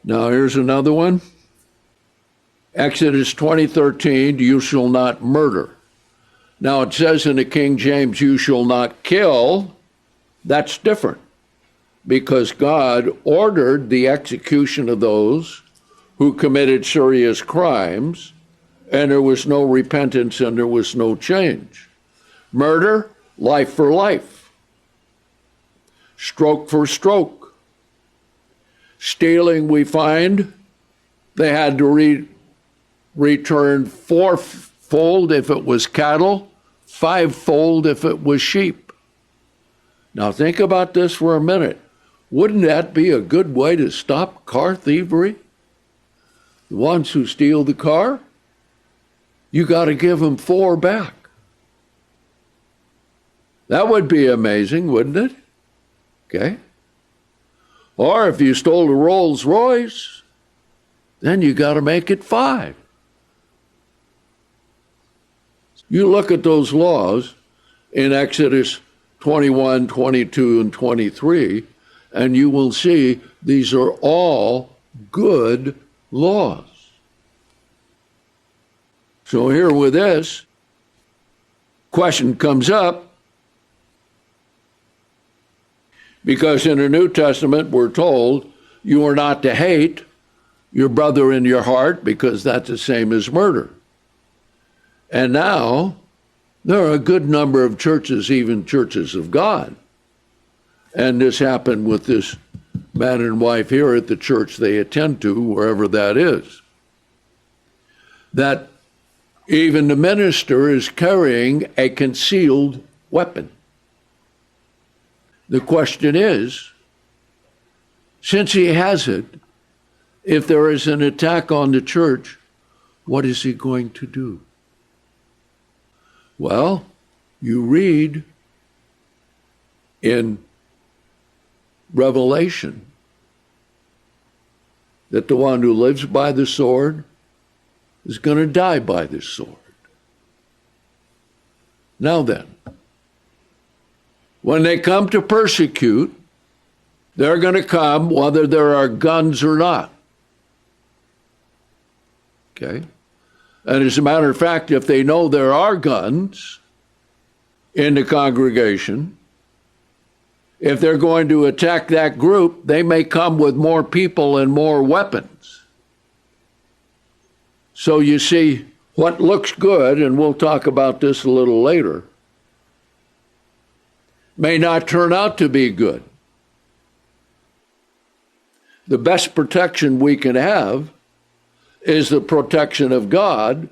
Now here's another one. Exodus 20:13, you shall not murder. Now it says in the King James, you shall not kill. That's different, because God ordered the execution of those who committed serious crimes, and there was no repentance and there was no change. Murder, life for life. Stroke for stroke. Stealing, we find, they had to return fourfold if it was cattle, fivefold if it was sheep. Now think about this for a minute. Wouldn't that be a good way to stop car thievery? The ones who steal the car, you got to give them 4 back. That would be amazing, wouldn't it? Okay. Or if you stole a Rolls Royce, then you got to make it 5. You look at those laws in Exodus 21, 22, and 23, and you will see these are all good laws. So here with this, question comes up, because in the New Testament we're told you are not to hate your brother in your heart, because that's the same as murder. And now there are a good number of churches, even churches of God, and this happened with this man and wife here at the church they attend to, wherever that is, that even the minister is carrying a concealed weapon. The question is, since he has it, if there is an attack on the church, what is he going to do? Well, you read in Revelation that the one who lives by the sword is going to die by the sword. Now then, when they come to persecute, they're going to come whether there are guns or not. Okay? And as a matter of fact, if they know there are guns in the congregation, if they're going to attack that group, they may come with more people and more weapons. So you see, what looks good, and we'll talk about this a little later, may not turn out to be good. The best protection we can have is the protection of God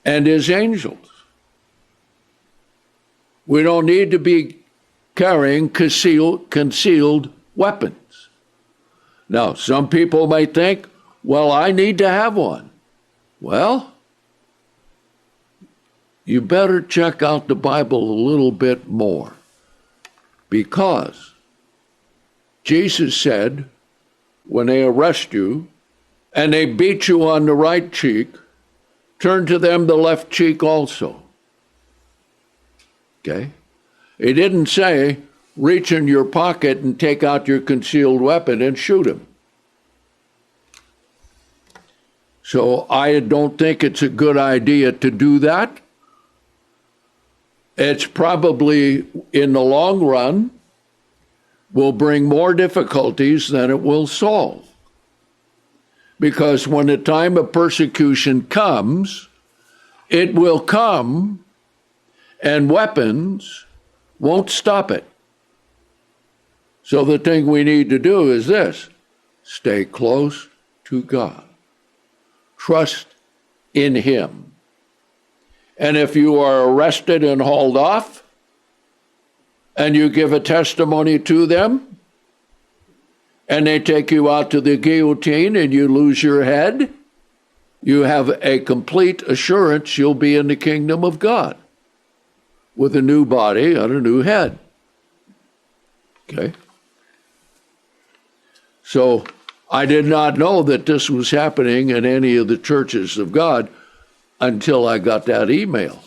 and his angels. We don't need to be carrying concealed weapons. Now, some people may think, well, I need to have one. Well, you better check out the Bible a little bit more, because Jesus said, when they arrest you and they beat you on the right cheek, turn to them the left cheek also. Okay? He didn't say, reach in your pocket and take out your concealed weapon and shoot him. So I don't think it's a good idea to do that. It's probably, in the long run, will bring more difficulties than it will solve. Because when the time of persecution comes, it will come, and weapons won't stop it. So the thing we need to do is this: stay close to God. Trust in him. And if you are arrested and hauled off, and you give a testimony to them, and they take you out to the guillotine and you lose your head, you have a complete assurance you'll be in the kingdom of God with a new body and a new head. Okay? So I did not know that this was happening in any of the churches of God until I got that email.